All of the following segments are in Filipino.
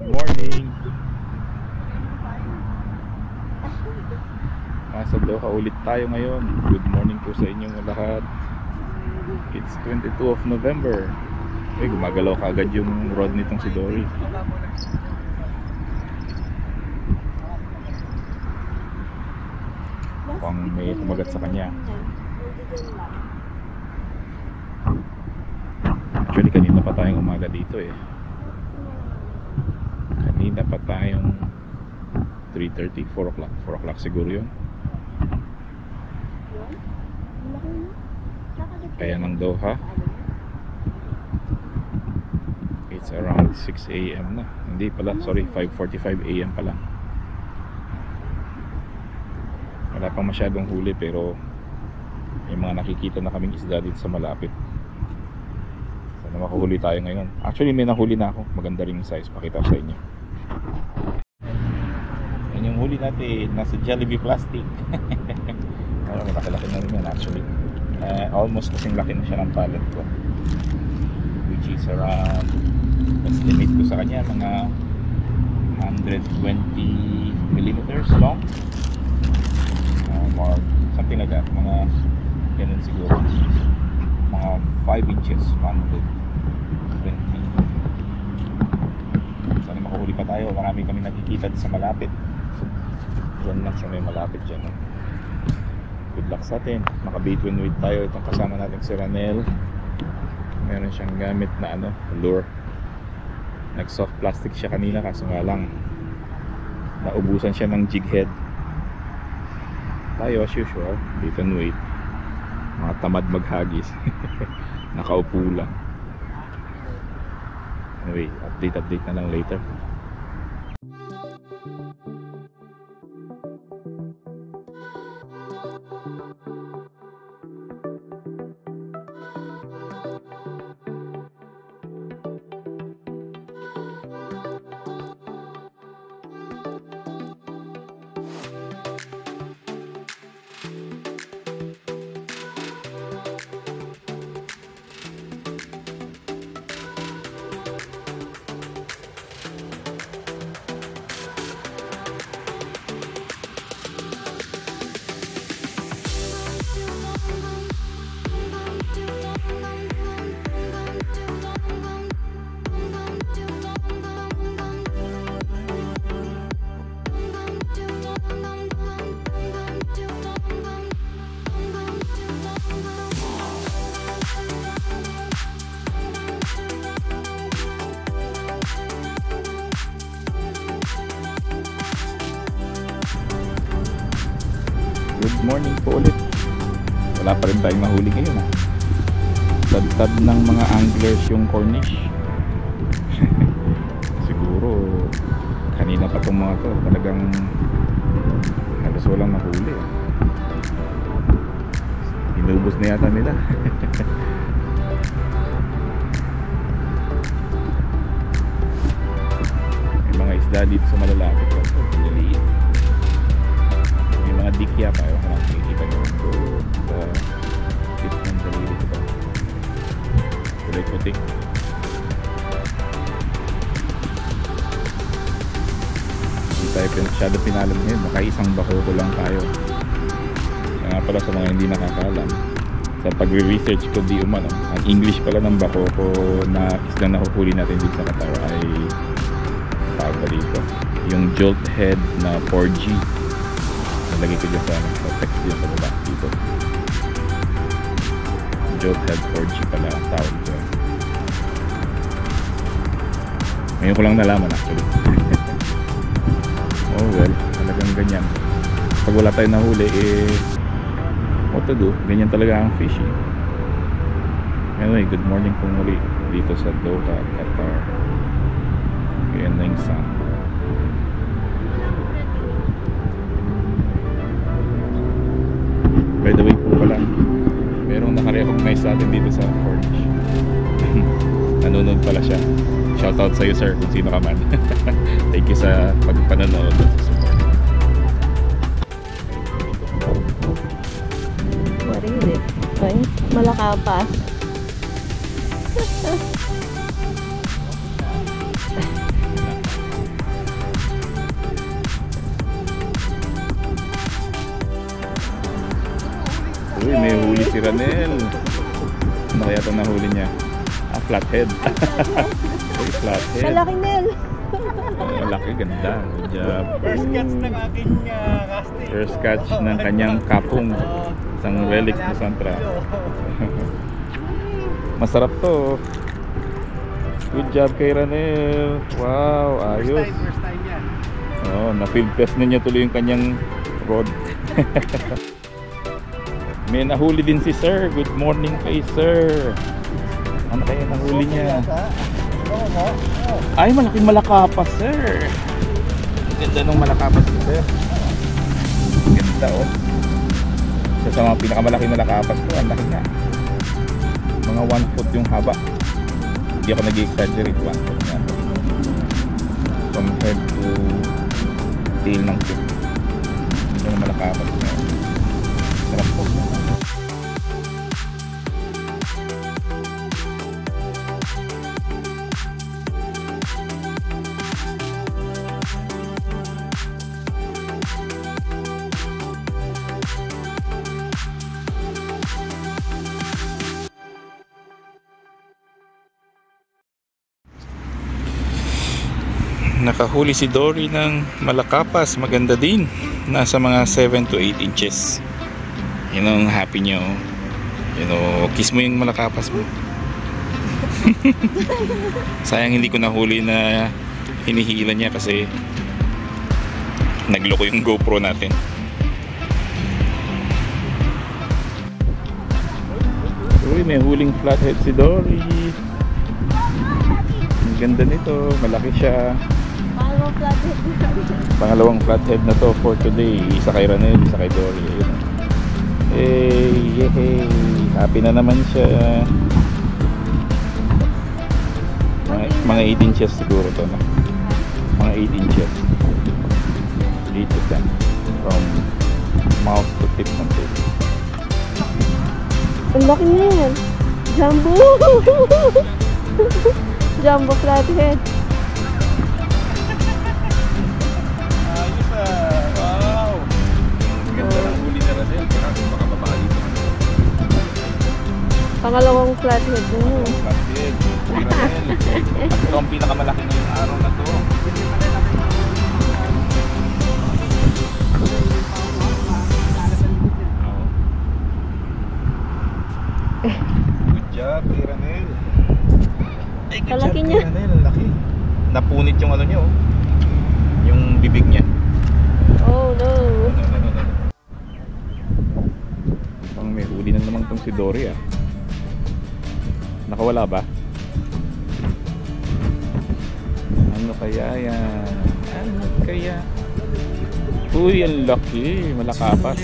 morning. Nasa Doha ulit tayo ngayon. Good morning po sa inyong lahat. It's 22 of November. Gumagalaw kaagad yung rod nitong si Dory. Mukhang may kumagat sa kanya. Actually kanina pa tayong umaga dito eh. Kanina pa tayong 3:30, 4 o'clock siguro yun. Kaya ng Doha it's around 6 AM na. Hindi pala, sorry, 5:45 AM pala. Wala pang masyadong huli pero may mga nakikita na kaming isda dito sa malapit. Sana makahuli tayo ngayon. Actually may nahuli na ako. Maganda rin yung size, pakita ko sa inyo. Yan yung huli natin, nasa Jollibee plastic. Malaki-laki na rin yan actually. Almost kasing laki na siya ng pallet ko, which is around, estimate ko sa kanya mga 120 millimeters long, or something like that, mga ganun siguro, mga 5 inches, 120. Sana makahuli pa tayo. Marami kami nakikita sa malapit. Yan lang siya, may malapit dyan. Good luck sa atin. Naka-bait-win with tayo. Itong kasama natin si Ranel. Meron siyang gamit na lure. Nag-soft plastic siya kanina kaso nga lang naubusan siya ng jig head. Tayo as usual, bait and wait. Mga tamad maghagis. Nakaupo lang. Anyway, update na lang later. Good morning po ulit. Wala pa rin tayong nahuli ngayon ha. Tad-tad ng mga anglers yung cornish. Siguro kanina pa itong mga to talagang halos walang nahuli. Inubos na yata nila. May mga isda dito sa malalapit. Liliit. Mga dikya pa yung nakikita nyo sa tip ng daliri ko. Kulay puti. Hindi tayo masyado pinalam ngayon. Makaisang bako ko lang tayo. Kaya nga pala sa mga hindi nakakalam, sa pagre-research ko di umano, ang English pala ng bako ko na islang nakuhuli natin dito sa Qatar ay tawag ba dito? Yung jolt head na 4G. Lagi ko dyan sa text dyan sa baba dito. Jolt head 4G pala ang tawag ko. Ngayon ko lang nalaman actually. Oh well, talagang ganyan. Pag wala tayong nahuli what to do? Ganyan talaga ang fishing. Anyway, good morning po muli dito sa Doha, Qatar. Ganyan na yung sun. By the way po pala, merong nakarecognize natin dito sa Cornish. Nanonood pala siya. Shoutout sa iyo sir kung sino ka man. Thank you sa pagpanonood at sa support. Marili. Ay, malakapas. Si Ranel. Ano kaya ito nahuli niya? Flathead. Flathead. Malaki Nel. Laki, ganda. Good job. First catch ng aking casting. First catch ng kanyang kapong. Isang relic ni Santra. Masarap to. Good job kay Ranel. Wow, ayos. First time yan. Oh, na-field test na niya tuloy yung kanyang rod. May nahuli din si Sir. Good morning kay Sir. Ano kaya nahuli niya? Ay, malaking malakapas, Sir. Ganda nung malakapas ni Sir. Ganda, oh. Isa sa mga pinakamalaking malakapas ko, ang laki nga. Mga 1 foot yung haba. Hindi ako nag-exaggerate, 1 foot nga. Compared to tail ng tip. Yung malakapas niya. Sarap po. Nakahuli si Dory ng malakapas, maganda din, nasa mga 7 to 8 inches. Yun ang happy niya, oh. You know, kiss mo yung malakapas mo. Sayang hindi ko nahuli na hinihila niya kasi nagloko yung GoPro natin. Uy, may huling flathead si Dory. Ang ganda nito, malaki siya. Pangalawang flathead na to for today. Isa kay Ranel, isa kay Dory. Ayun. Hey, yay! Happy na naman siya. Mga 8 inches siguro to, no? Mga 8 inches. Dito yan. From mouth to tip ng tail. Ang laki na yan. Jumbo! Jumbo flathead. Wow! Ganda ng huli na Ranel. Baka baba dito. Pangalawang flathead mo. Flathead. Ranel. Ito ang pinakamalaki ngayong araw na to. Good job kay Ranel. Ay, good Kalaki job niya. kay Ranel. Ang laki. Napunit yung ano niya, oh. Yung bibig niya. Oh no. Ang may huli na naman itong si Dory, ah. Nakawala ba? Ano kaya yan? Ano kaya? Uy, ang laki. Malakapas.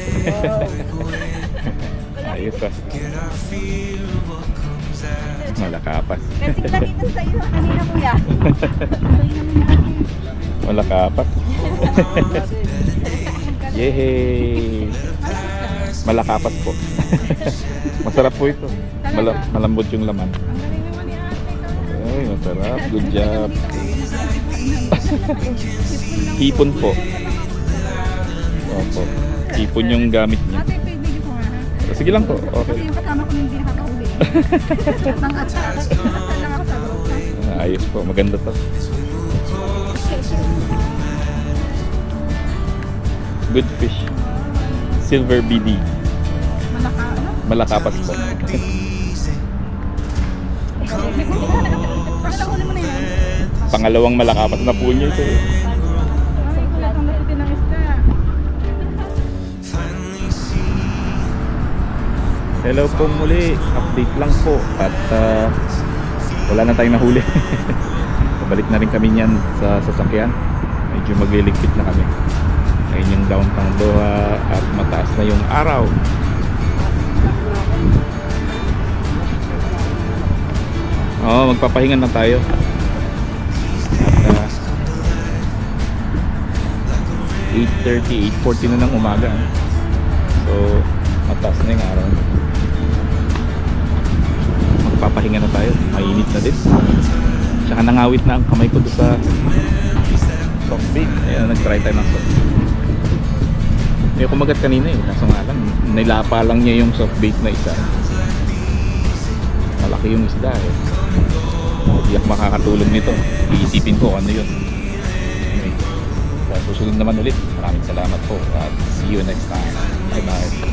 Ayos, ah. Malakapas. Kasi nakita sa iyo kanina kuya. Malakapas. Yehey! Malakapas po. Masarap po ito. Malambot yung laman. Ay, masarap. Good job. Hipon po. Opo. Hipon yung gamit niya. Sige lang po. Okay. Yung kasama ko hindi nakakahuli. Ayos po. Maganda to. Good fish. Silver BD. Malakapas po. Pakilahuli mo na yan. Pangalawang malakapas na po niya ito. Kulatang maputi ng isda. Hello po muli. Update lang po. At wala na tayong nahuli. Pabalik na rin kami niyan sa sasakyan. Medyo magliligpit na kami. Ayun yung downtown Doha at mataas na yung araw. Magpapahinga na tayo. At 8:30, 8:40 na ng umaga. So mataas na yung araw. Magpapahinga na tayo. Mainit na din. Tsaka nangawit na ang kamay ko doon sa soft bait. Ayan, nag-try tayo ng soft bait. May kumagat kanina eh, kaso nga lang, nilapa lang niya yung soft bait na isa. Malaki yung isda eh. Hindi ako makakatulog nito. Iisipin ko ano yun. Anyway, sa susunod naman ulit. Maraming salamat po at see you next time. Bye bye.